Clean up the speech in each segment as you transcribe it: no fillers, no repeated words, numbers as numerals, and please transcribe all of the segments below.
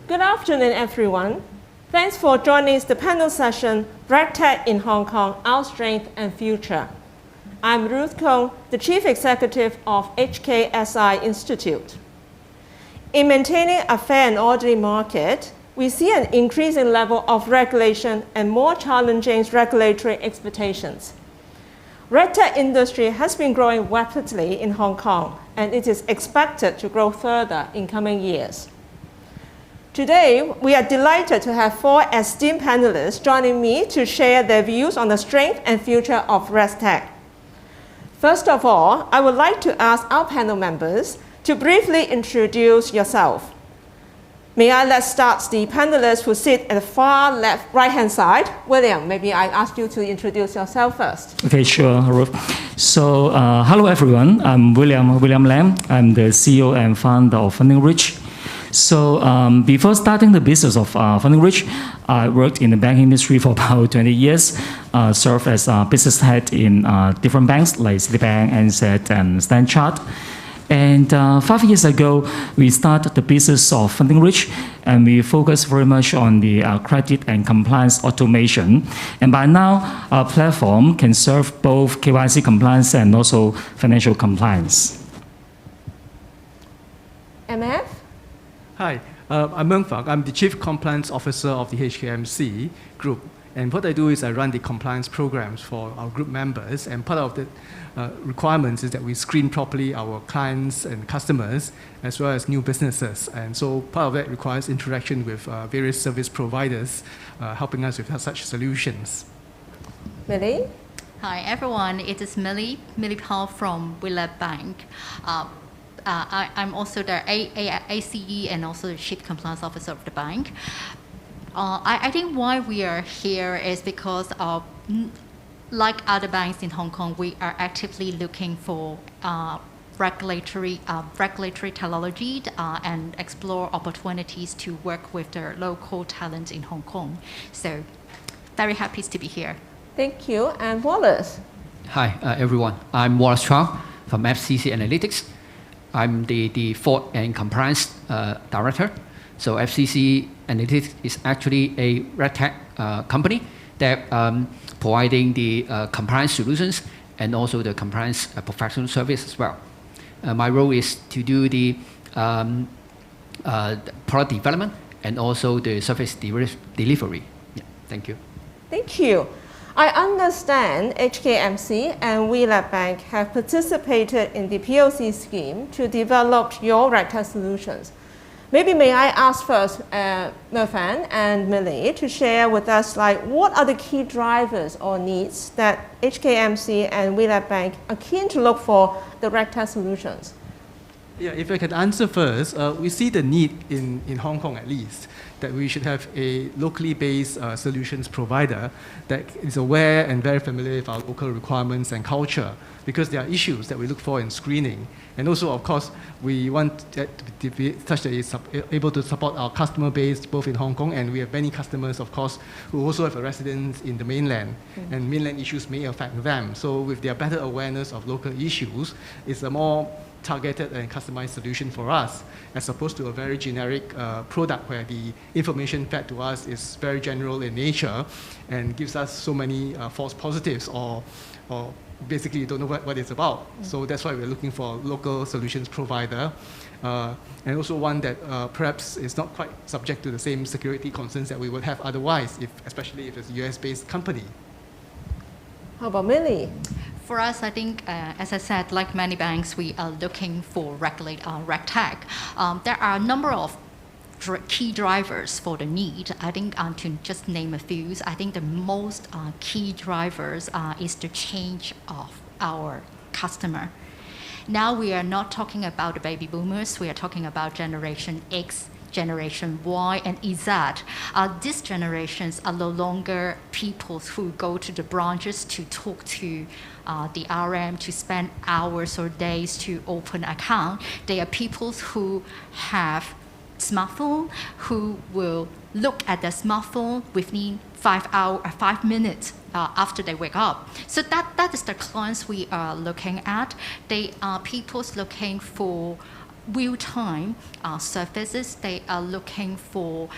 Good afternoon, everyone. Thanks for joining the panel session, RegTech in Hong Kong, Our Strength and Future. I'm Ruth, the Chief Executive of HKSI Institute. In maintaining a fair and orderly market, we see an increasing level of regulation and more challenging regulatory expectations. RegTech industry has been growing rapidly in Hong Kong, and it is expected to grow further in coming years. Today, we are delighted to have 4 esteemed panelists joining me to share their views on the strength and future of RegTech. First of all, I would like to ask our panel members to briefly introduce yourself. May I let's start the panelists who sit at the far left, right-hand side. William, maybe I ask you to introduce yourself first. Okay, sure, Ruth. So, hello everyone. I'm William Lam. I'm the CEO and founder of FundingReach. So before starting the business of FundingReach, I worked in the banking industry for about 20 years, served as a business head in different banks like Citibank, NZ, and Standard Chartered. And 5 years ago, we started the business of FundingReach, and we focus very much on the credit and compliance automation. And by now, our platform can serve both KYC compliance and also financial compliance. MF? Hi, I'm Merng. I'm the Chief Compliance Officer of the HKMC Group. And what I do is I run the compliance programs for our group members. And part of the requirements is that we screen properly our clients and customers, as well as new businesses. And so part of that requires interaction with various service providers, helping us with such solutions. Millie? Hi, everyone. It is Millie Phang from WeLab Bank. I'm also the ACE and also the Chief Compliance Officer of the bank. I think why we are here is because like other banks in Hong Kong, we are actively looking for regulatory technology and explore opportunities to work with the local talent in Hong Kong. So very happy to be here. Thank you. And Wallace? Hi, everyone. I'm Wallace Chow from FCC Analytics. I'm the Fraud and Compliance Director. So FCC Analytics is actually a RegTech company that providing the compliance solutions and also the compliance professional service as well. My role is to do the product development and also the service delivery. Yeah, thank you. Thank you. I understand HKMC and WeLab Bank have participated in the POC scheme to develop your RegTech solutions. Maybe may I ask first Phang and Millie to share with us what are the key drivers or needs that HKMC and WeLab Bank are keen to look for the RegTech solutions? Yeah, if I could answer first, we see the need in Hong Kong at least that we should have a locally based solutions provider that is aware and very familiar with our local requirements and culture, because there are issues that we look for in screening. And also, of course, we want that to be such that it's able to support our customer base both in Hong Kong, and we have many customers, of course, who also have a residence in the mainland, and mainland issues may affect them. So with their better awareness of local issues, it's a more targeted and customized solution for us, as opposed to a very generic product where the information fed to us is very general in nature and gives us so many false positives or basically you don't know what it's about. So that's why we're looking for a local solutions provider, and also one that perhaps is not quite subject to the same security concerns that we would have otherwise, especially if it's a US-based company. How about Millie? For us, I think, as I said, like many banks, we are looking for RegTech. There are a number of key drivers for the need. I think to just name a few, I think the most key drivers is the change of our customer. Now we are not talking about the baby boomers, we are talking about Generation X, Generation Y, and Z. These generations are no longer people who go to the branches to talk to the RM, to spend hours or days to open an account. They are people who have smartphone, who will look at their smartphone within 5 minutes after they wake up. So that is the clients we are looking at. They are people looking for real-time services. They are looking for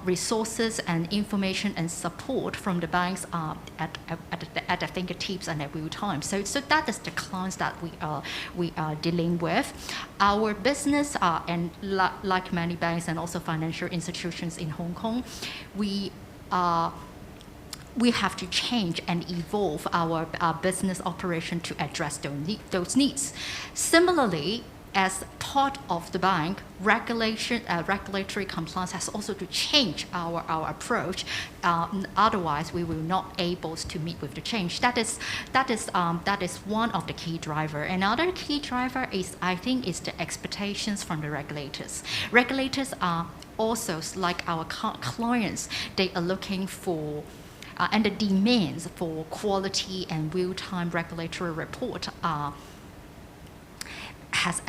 resources and information and support from the banks at their fingertips and at real time. So that is the clients that we are dealing with. Our business and like many banks and also financial institutions in Hong Kong, we have to change and evolve our business operation to address those needs. Similarly, as part of the bank, regulatory compliance has also to change our approach. Otherwise, we will not able to meet with the change. That is one of the key driver. Another key driver is, I think, is the expectations from the regulators. Regulators are also, like our clients, they are looking for and the demands for quality and real-time regulatory report has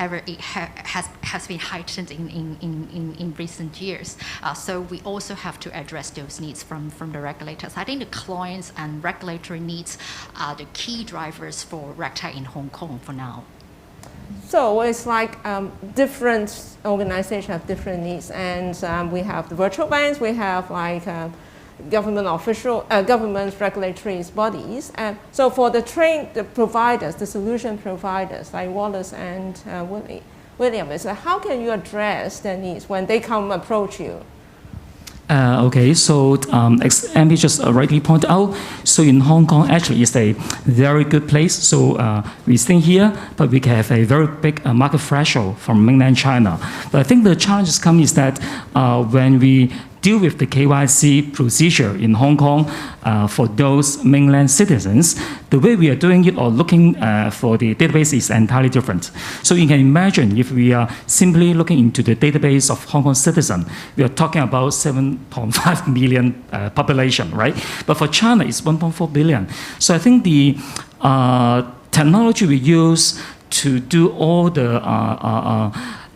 been heightened in recent years. So we also have to address those needs from the regulators. I think the clients and regulatory needs are the key drivers for RegTech in Hong Kong for now. So it's like different organizations have different needs, and we have the virtual banks, we have like government regulatory bodies. So for the providers, the solution providers like Wallace and William, is how can you address their needs when they come approach you? Okay, so as Amy just rightly pointed out, so in Hong Kong actually is a very good place. So we stay here, but we can have a very big market threshold from mainland China. But I think the challenges come is that when we deal with the KYC procedure in Hong Kong for those mainland citizens, the way we are doing it or looking for the database is entirely different. So you can imagine if we are simply looking into the database of Hong Kong citizens, we are talking about 7.5 million population, right? But for China, it's 1.4 billion. So I think the technology we use to do all the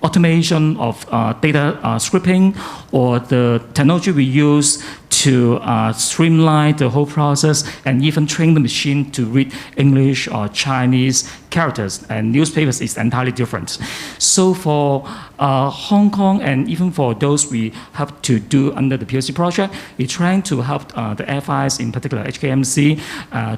automation of data scripting, or the technology we use to streamline the whole process and even train the machine to read English or Chinese characters and newspapers is entirely different. So for Hong Kong and even for those we have to do under the POC project, we're trying to help the FIs, in particular HKMC,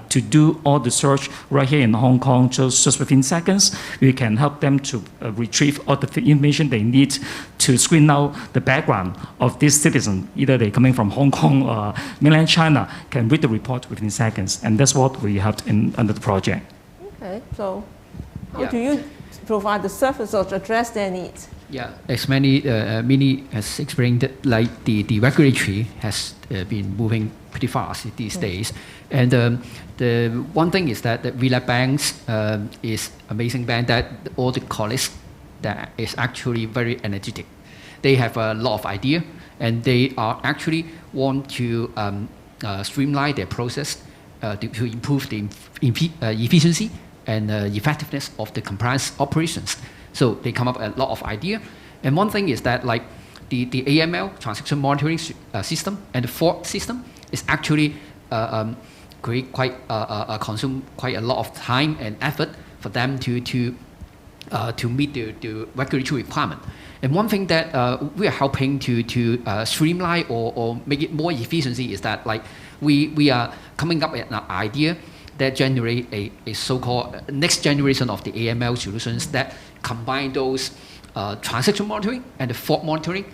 to do all the search right here in Hong Kong just within seconds. We can help them to retrieve all the information they need to screen out the background of this citizen, either they're coming from Hong Kong or mainland China, can read the report within seconds. And that's what we helped under the project. Okay, so how do you provide the service to address their needs? Yeah, as Millie has explained, like the regulatory has been moving pretty fast these days. And the one thing is that the WeLab Banks is amazing bank that all the colleagues that is actually very energetic. They have a lot of idea, and they are actually want to streamline their process to improve the efficiency and effectiveness of the compliance operations. So they come up with a lot of idea. And one thing is that like the AML, transaction monitoring system, and the fraud system is actually consume quite a lot of time and effort for them to meet the regulatory requirement. And one thing that we are helping to streamline or make it more efficiency is that like we are coming up with an idea that generate a so-called next generation of the AML solutions that combine those transaction monitoring and the fraud monitoring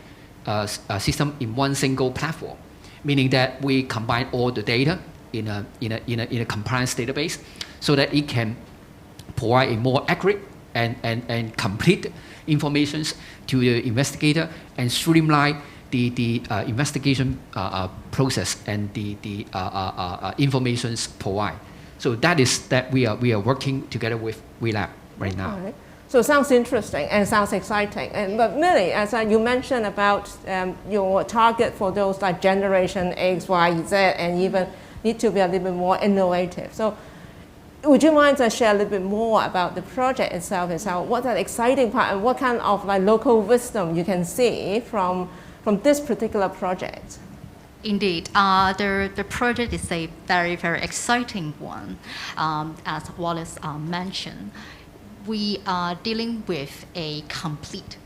system in one single platform, meaning that we combine all the data in a compliance database so that it can provide a more accurate and complete informations to the investigator and streamline the investigation process and the informations provided. So that is that we are working together with WeLab right now. Right. So it sounds interesting and sounds exciting. But Millie, as you mentioned about your target for those like generation X, Y, Z, and even need to be a little bit more innovative. So would you mind to share a little bit more about the project itself? What's that exciting part, and what kind of like local wisdom you can see from this particular project? Indeed, the project is a very, very exciting one, as Wallace mentioned. we are dealing with a complete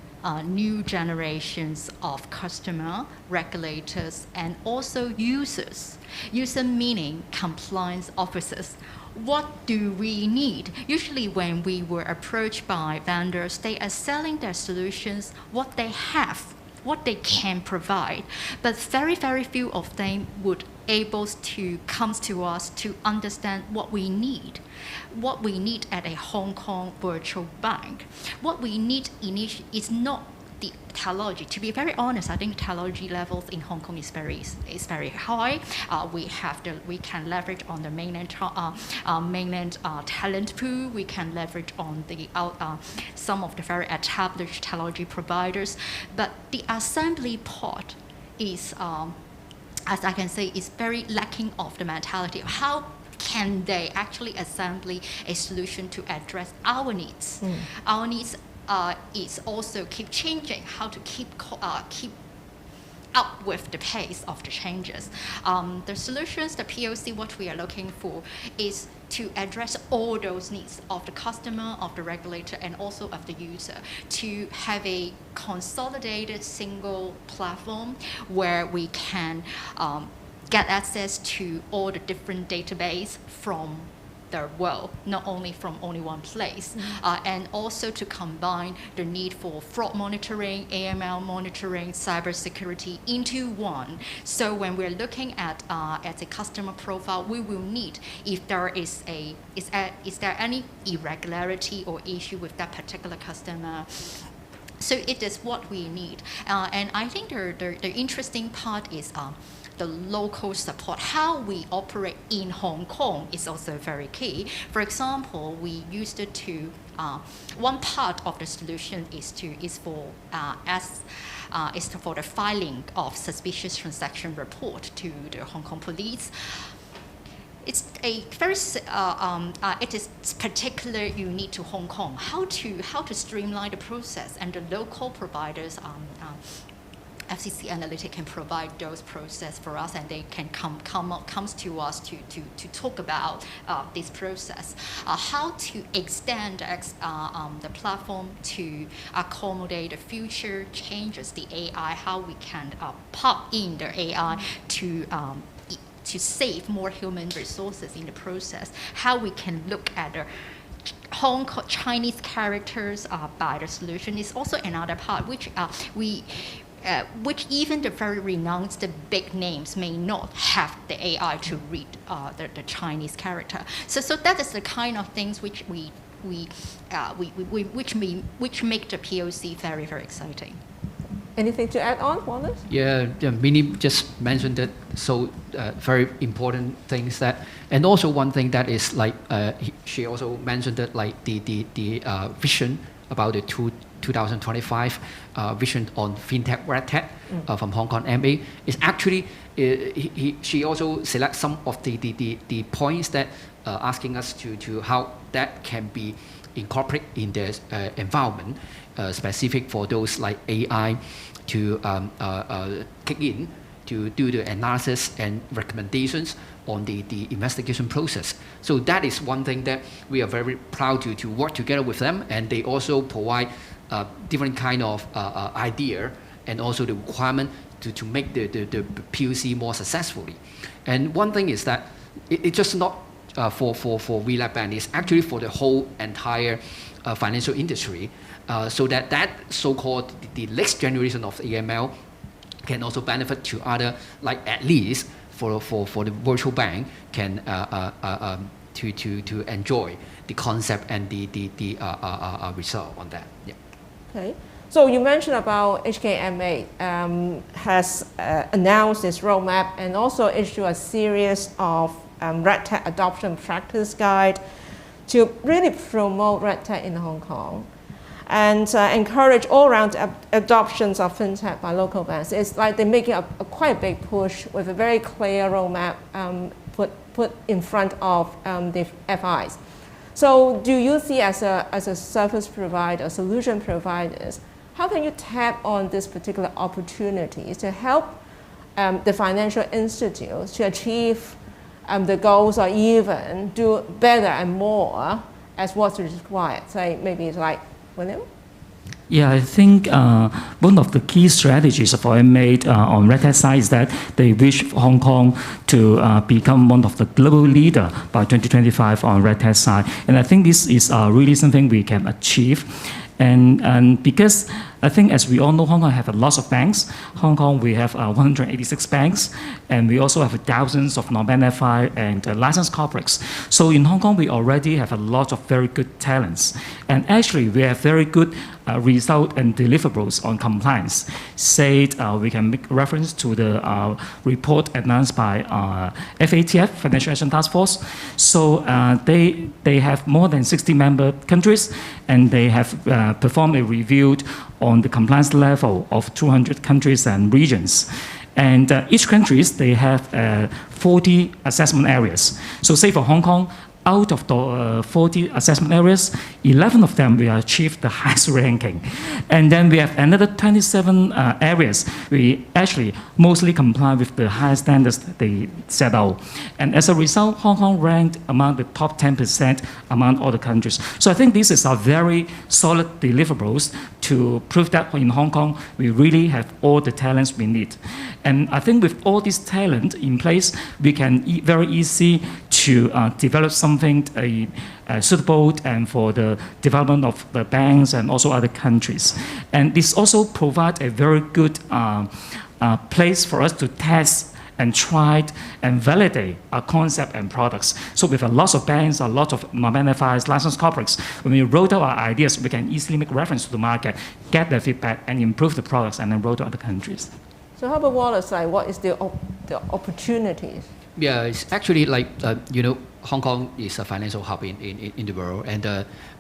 new generations of customer, regulators, and also users. User meaning compliance officers. What do we need? Usually when we were approached by vendors, they are selling their solutions, what they have, what they can provide. But very, very few of them would able to come to us to understand what we need. What we need at a Hong Kong virtual bank. What we need initially is not the technology. To be very honest, I think technology levels in Hong Kong is very high. We can leverage on the mainland talent pool. We can leverage on the some of the very established technology providers. But the assembly part is, as I can say, is very lacking of the mentality. How can they actually assemble a solution to address our needs? Our needs is also keep changing, how to keep up with the pace of the changes. The solutions, the POC, what we are looking for is to address all those needs of the customer, of the regulator, and also of the user, to have a consolidated single platform where we can get access to all the different database from the world, not only from only one place, and also to combine the need for fraud monitoring, AML monitoring, cybersecurity into one. So when we're looking at a customer profile, we will need, if there is there any irregularity or issue with that particular customer. So it is what we need, and I think the interesting part is the local support. How we operate in Hong Kong is also very key. For example, we used it to one part of the solution is for the filing of suspicious transaction report to the Hong Kong police. It's a very it is particularly unique to Hong Kong. How to streamline the process, and the local providers. FCC Analytics can provide those process for us, and they can comes to us to talk about this process. How to extend the platform to accommodate the future changes, the AI. How we can pop in the AI to save more human resources in the process. How we can look at the Hong Kong Chinese characters by the solution is also another part, which which even the very renowned, the big names may not have the AI to read the Chinese character. So that is the kind of things which which make the POC very, very exciting. Anything to add on, Wallace? Yeah, Millie just mentioned that. So very important things that, and also one thing that is like she also mentioned that like the vision about the 2025 vision on FinTech RegTech from Hong Kong MA is actually she also selects some of the points that asking us to how that can be incorporated in the environment specific for those like AI to kick in to do the analysis and recommendations on the investigation process. So that is one thing that we are very proud to work together with them, and they also provide different kind of idea and also the requirement to make the POC more successfully. And one thing is that it's just not for WeLab Bank, it's actually for the whole entire financial industry, so that so-called the next generation of AML can also benefit to other, like at least for the virtual bank can to enjoy the concept and the result on that. Yeah. Okay. So you mentioned about HKMA has announced its roadmap and also issued a series of RegTech adoption practice guide to really promote RegTech in Hong Kong and encourage all-round adoptions of FinTech by local banks. It's like they're making a quite big push with a very clear roadmap put in front of the FIs. So do you see as a service provider, solution providers, how can you tap on this particular opportunities to help the financial institutes to achieve the goals or even do better and more as what's required? So maybe it's like William? Yeah, I think one of the key strategies of made on RegTech side is that they wish Hong Kong to become one of the global leader by 2025 on RegTech side. And I think this is really something we can achieve. And because I think, as we all know, Hong Kong have a lot of banks. Hong Kong, we have 186 banks, and we also have thousands of non-bank and licensed corporates. So in Hong Kong, we already have a lot of very good talents. And actually, we have very good result and deliverables on compliance. Say, we can make reference to the report announced by FATF, Financial Action Task Force. So they have more than 60 member countries, and they have performed a review on the compliance level of 200 countries and regions. And each countries, they have 40 assessment areas. So say for Hong Kong, out of the 40 assessment areas, 11 of them we achieved the highest ranking. And then we have another 27 areas we actually mostly comply with the highest standards they set out. And as a result, Hong Kong ranked among the top 10% among all the countries. So I think this is a very solid deliverables to prove that in Hong Kong, we really have all the talents we need. And I think with all this talent in place, we can very easy to develop something suitable and for the development of the banks and also other countries. And this also provides a very good place for us to test and try and validate our concept and products. So with a lot of banks, a lot of non-bank licensed corporates, when we roll out our ideas, we can easily make reference to the market, get their feedback, and improve the products, and then roll to other countries. So how about Wallace? Like, what is the opportunities? Yeah, it's actually like, Hong Kong is a financial hub in the world, and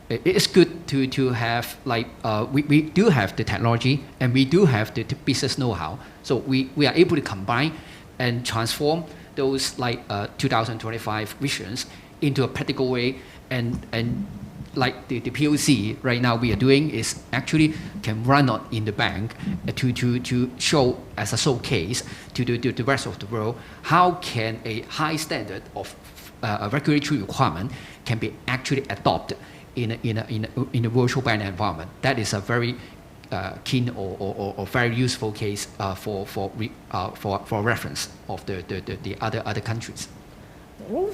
it is good to have, like, we do have the technology, and we do have the business know-how. So we are able to combine and transform those, like, 2025 visions into a practical way, and like the POC right now we are doing is actually can run on in the bank to show as a showcase to the rest of the world how can a high standard of a regulatory requirement can be actually adopted in a virtual bank environment. That is a very keen or very useful case for reference of the other countries.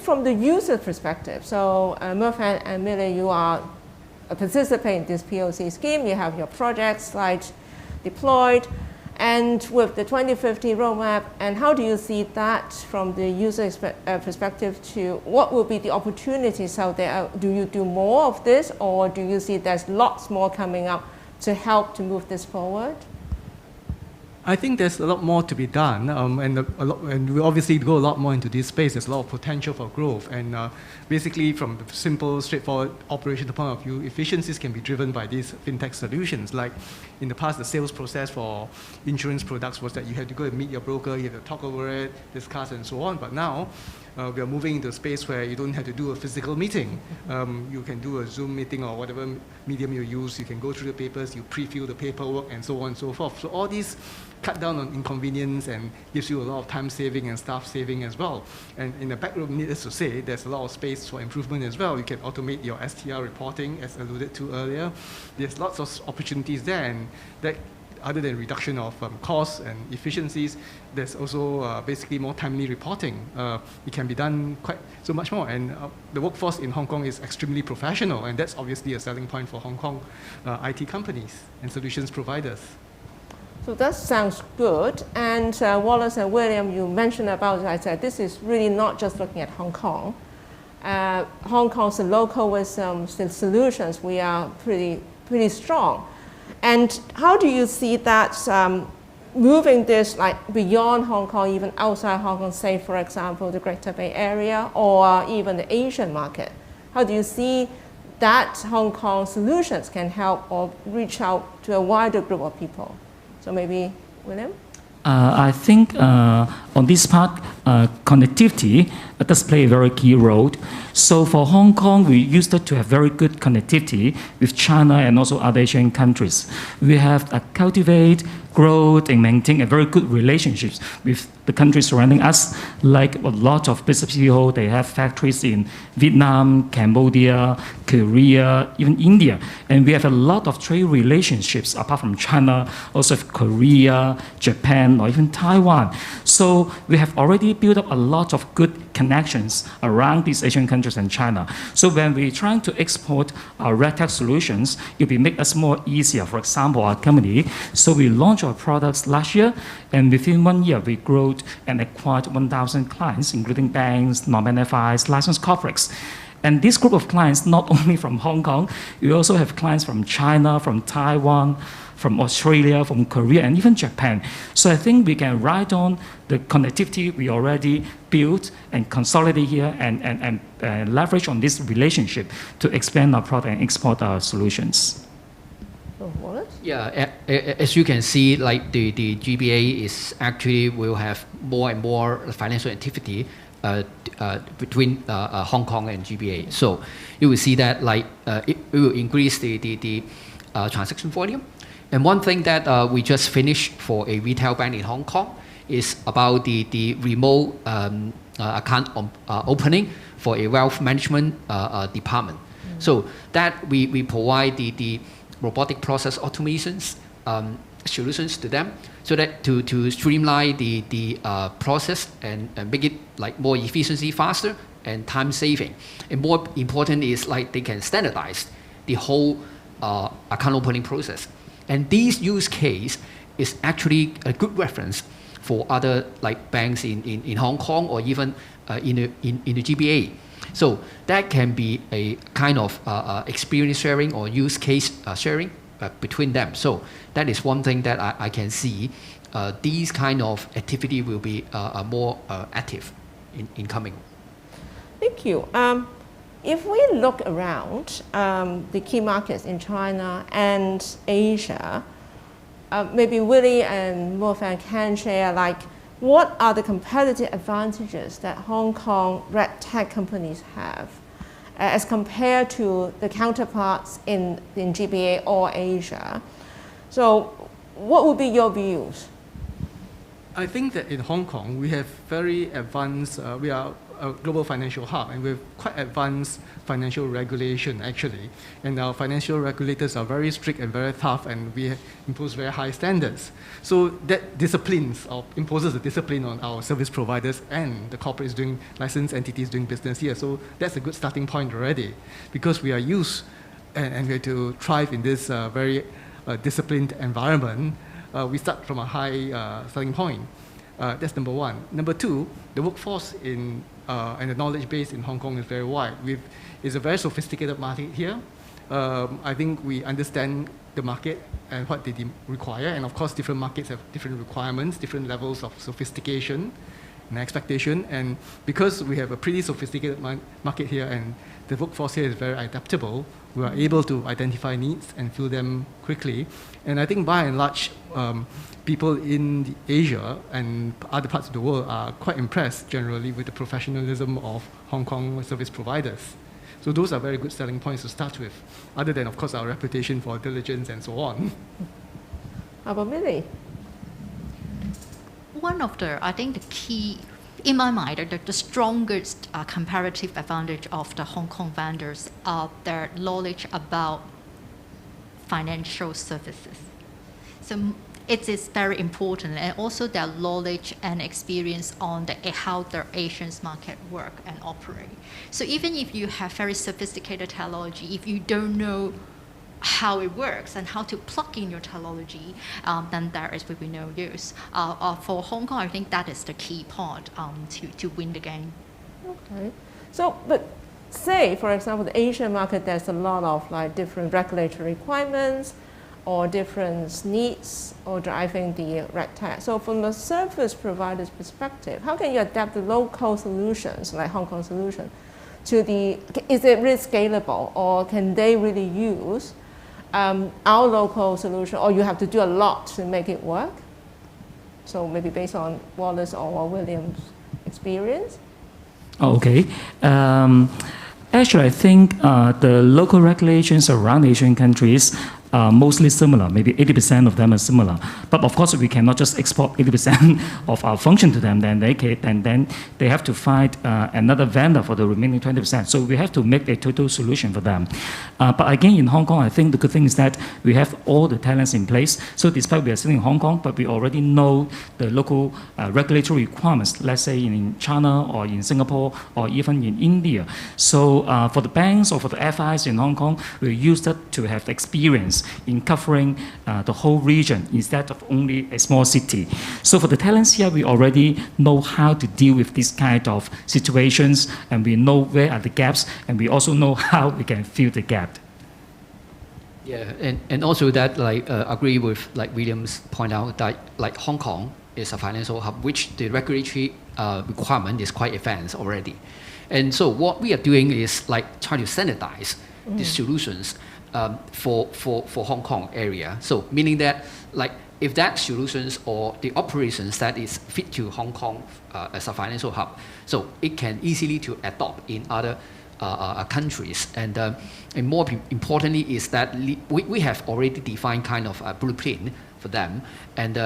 From the user perspective, so Merng and Millie, you are participating in this POC scheme. You have your projects like deployed, and with the 2050 roadmap, and how do you see that from the user perspective to what will be the opportunities out there? Do you do more of this, or do you see there's lots more coming up to help to move this forward? I think there's a lot more to be done, and we obviously go a lot more into this space. There's a lot of potential for growth, and basically from the simple, straightforward operational point of view, efficiencies can be driven by these fintech solutions. Like in the past, the sales process for insurance products was that you had to go and meet your broker, you have to talk over it, discuss, and so on. But now, we are moving into a space where you don't have to do a physical meeting. You can do a Zoom meeting or whatever medium you use. You can go through the papers, you pre-fill the paperwork, and so on and so forth. So all these cut down on inconvenience and gives you a lot of time saving and staff saving as well. And in the back room, needless to say, there's a lot of space for improvement as well. You can automate your STR reporting, as alluded to earlier. There's lots of opportunities there, and that, other than reduction of costs and efficiencies, there's also basically more timely reporting. It can be done quite so much more, and the workforce in Hong Kong is extremely professional, and that's obviously a selling point for Hong Kong IT companies and solutions providers. So that sounds good. And Wallace and William, you mentioned about, I said, this is really not just looking at Hong Kong. Hong Kong's local wisdom solutions, we are pretty strong. And how do you see that moving this like beyond Hong Kong, even outside Hong Kong, say for example, the Greater Bay Area or even the Asian market? How do you see that Hong Kong solutions can help or reach out to a wider group of people? So maybe William? I think on this part, connectivity does play a very key role. So for Hong Kong, we used to have very good connectivity with China and also other Asian countries. We have cultivate, grow, and maintain a very good relationships with the countries surrounding us. Like a lot of business people, they have factories in Vietnam, Cambodia, Korea, even India. And we have a lot of trade relationships apart from China, also with Korea, Japan, or even Taiwan. So we have already built up a lot of good connections around these Asian countries and China. So when we're trying to export our RegTech solutions, it will make us more easier. For example, our company, so we launched our products last year, and within 1 year, we grew and acquired 1,000 clients, including banks, non-bank FIs, licensed corporates. And this group of clients, not only from Hong Kong, we also have clients from China, from Taiwan, from Australia, from Korea, and even Japan. So I think we can ride on the connectivity we already built and consolidate here and leverage on this relationship to expand our product and export our solutions. Wallace? Yeah, as you can see, like the GBA is actually will have more and more financial activity between Hong Kong and GBA. So you will see that like it will increase the transaction volume. And one thing that we just finished for a retail bank in Hong Kong is about the remote account opening for a wealth management department. So that we provide the robotic process automations solutions to them, so that to streamline the process and make it like more efficiency, faster, and time saving. And more important is like they can standardize the whole account opening process. And this use case is actually a good reference for other like banks in Hong Kong or even in the GBA. So that can be a kind of experience sharing or use case sharing between them. So that is one thing that I can see. These kind of activity will be more active in coming. Thank you. If we look around the key markets in China and Asia, maybe Willie and Phang can share like what are the competitive advantages that Hong Kong RegTech companies have as compared to the counterparts in GBA or Asia. So what would be your views? I think that in Hong Kong, we have very advanced, we are a global financial hub, and we have quite advanced financial regulation actually. And our financial regulators are very strict and very tough, and we impose very high standards. So that disciplines or imposes a discipline on our service providers and the corporates doing licensed entities doing business here. So that's a good starting point already, because we are used and we have to thrive in this very disciplined environment. We start from a high starting point. That's number one. Number two, the workforce and the knowledge base in Hong Kong is very wide. It's a very sophisticated market here. I think we understand the market and what they require. And of course, different markets have different requirements, different levels of sophistication and expectation. And because we have a pretty sophisticated market here and the workforce here is very adaptable, we are able to identify needs and fill them quickly. And I think by and large, people in Asia and other parts of the world are quite impressed generally with the professionalism of Hong Kong service providers. So those are very good selling points to start with, other than, of course, our reputation for diligence and so on. How about Millie? One of I think the key, in my mind, the strongest comparative advantage of the Hong Kong vendors are their knowledge about financial services. So it is very important, and also their knowledge and experience on how the Asian market work and operate. So even if you have very sophisticated technology, if you don't know how it works and how to plug in your technology, then there will be no use. For Hong Kong, I think that is the key part to win the game. Okay. So, but say, for example, the Asian market, there's a lot of like different regulatory requirements or different needs or driving the RegTech. So from the service provider's perspective, how can you adapt the local solutions, like Hong Kong solution, to is it really scalable, or can they really use our local solution, or you have to do a lot to make it work? So maybe based on Wallace or William's experience? Okay. Actually, I think the local regulations around Asian countries are mostly similar. Maybe 80% of them are similar. But of course, we cannot just export 80% of our function to them. Then they have to find another vendor for the remaining 20%. So we have to make a total solution for them. But again, in Hong Kong, I think the good thing is that we have all the talents in place. So despite we are sitting in Hong Kong, but we already know the local regulatory requirements, let's say in China or in Singapore or even in India. So for the banks or for the FIs in Hong Kong, we use that to have experience in covering the whole region instead of only a small city. So for the talents here, we already know how to deal with these kind of situations, and we know where are the gaps, and we also know how we can fill the gap. Yeah, and also that agree with William's point out that Hong Kong is a financial hub, which the regulatory requirement is quite advanced already. And so what we are doing is try to standardize the solutions for Hong Kong area. So meaning that if that solutions or the operations that is fit to Hong Kong as a financial hub, so it can easily to adopt in other countries. And more importantly is that we have already defined kind of a blueprint for them. And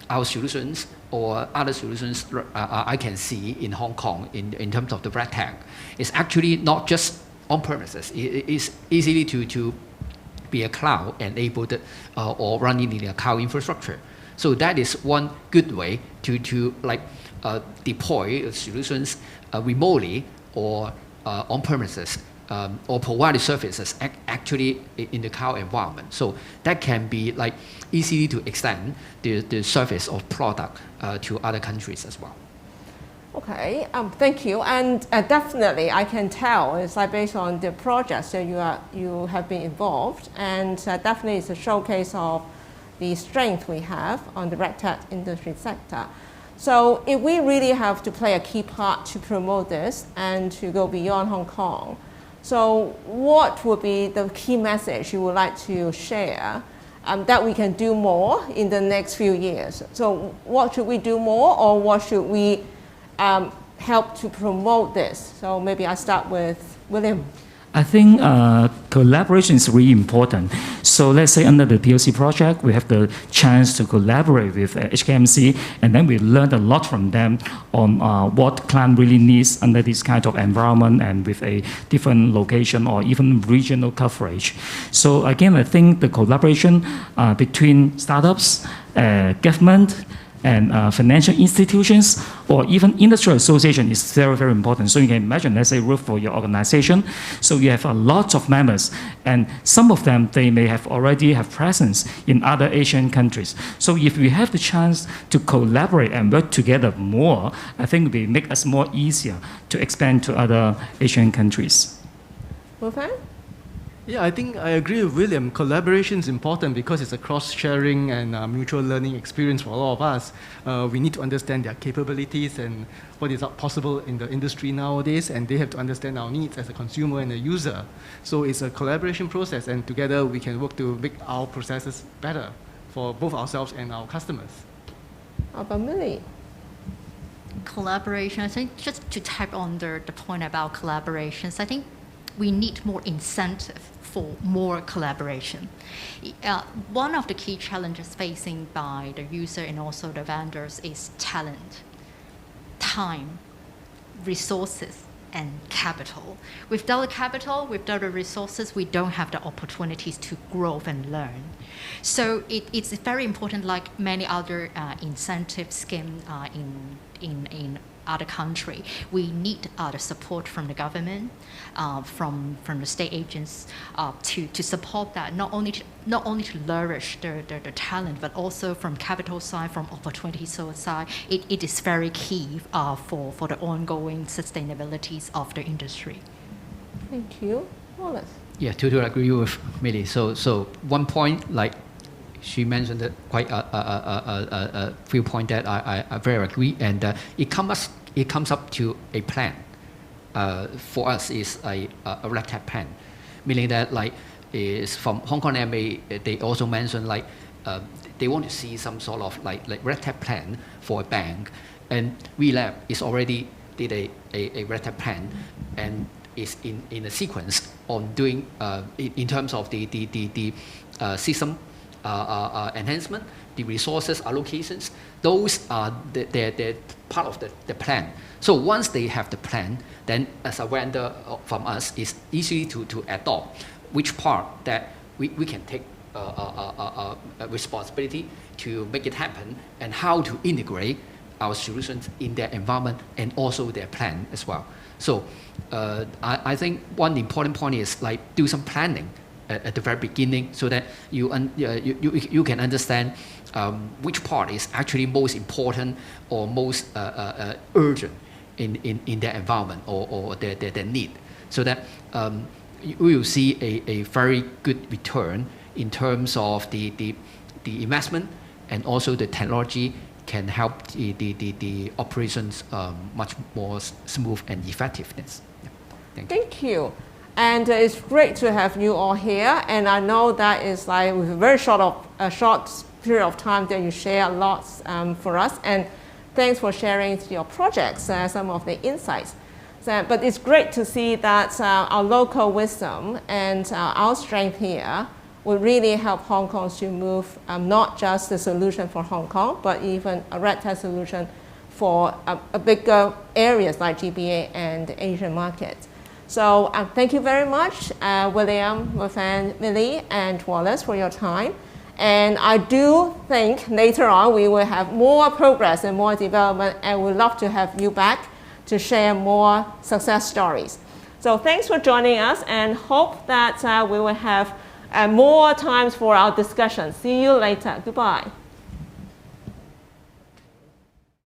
our solutions or other solutions I can see in Hong Kong in terms of the RegTech is actually not just on premises. It is easily to be a cloud enabled or running in a cloud infrastructure. So that is one good way to deploy solutions remotely or on premises or provide services actually in the cloud environment. So that can be easily to extend the service of product to other countries as well. Okay, thank you. And definitely, I can tell it's based on the projects that you have been involved, and definitely it's a showcase of the strength we have on the RegTech industry sector. So if we really have to play a key part to promote this and to go beyond Hong Kong, so what would be the key message you would like to share that we can do more in the next few years? So what should we do more, or what should we help to promote this? So maybe I start with William. I think collaboration is really important. So let's say under the POC project, we have the chance to collaborate with HKMC, and then we learned a lot from them on what client really needs under this kind of environment and with a different location or even regional coverage. So again, I think the collaboration between startups, government, and financial institutions or even industrial association is very, very important. So you can imagine, let's say, Ruth, for your organization. So you have a lot of members, and some of them, they may have already have presence in other Asian countries. So if we have the chance to collaborate and work together more, I think it will make us more easier to expand to other Asian countries. Phang? Yeah, I think I agree with William. Collaboration is important because it's a cross-sharing and mutual learning experience for all of us. We need to understand their capabilities and what is possible in the industry nowadays, and they have to understand our needs as a consumer and a user. So it's a collaboration process, and together we can work to make our processes better for both ourselves and our customers. How about Millie? Collaboration, I think just to tap on the point about collaborations, I think we need more incentive for more collaboration. One of the key challenges facing by the user and also the vendors is talent, time, resources, and capital. Without the capital, without the resources, we don't have the opportunities to grow and learn. So it's very important, like many other incentive schemes in other country. We need the support from the government, from the state agents to support that, not only to nourish the talent, but also from capital side, from opportunity side. It is very key for the ongoing sustainability of the industry. Thank you. Wallace? Yeah, to agree with Millie. So one point, she mentioned that quite a few points that I very agree, and it comes up to a plan. For us, is a RegTech plan, meaning that is from Hong Kong MA. They also mentioned they want to see some sort of RegTech plan for a bank, and WeLab is already did a RegTech plan and is in a sequence on doing in terms of the system enhancement, the resources allocations. Those are they're part of the plan. So once they have the plan, then as a vendor from us, it's easy to adopt which part that we can take a responsibility to make it happen, and how to integrate our solutions in their environment and also their plan as well. So I think one important point is like do some planning at the very beginning, so that you can understand which part is actually most important or most urgent in their environment or their need, so that we will see a very good return in terms of the investment, and also the technology can help the operations much more smooth and effectiveness. Yeah. Thank you. And it's great to have you all here. And I know that is like with a very short period of time that you share a lot for us. And thanks for sharing your projects, some of the insights. But it's great to see that our local wisdom and our strength here will really help Hong Kong to move not just the solution for Hong Kong, but even a RegTech solution for a bigger areas like GBA and the Asian market. So thank you very much, William, Phang, Millie, and Wallace, for your time. And I do think later on we will have more progress and more development, and we'd love to have you back to share more success stories. So thanks for joining us, and hope that we will have more times for our discussion. See you later. Goodbye.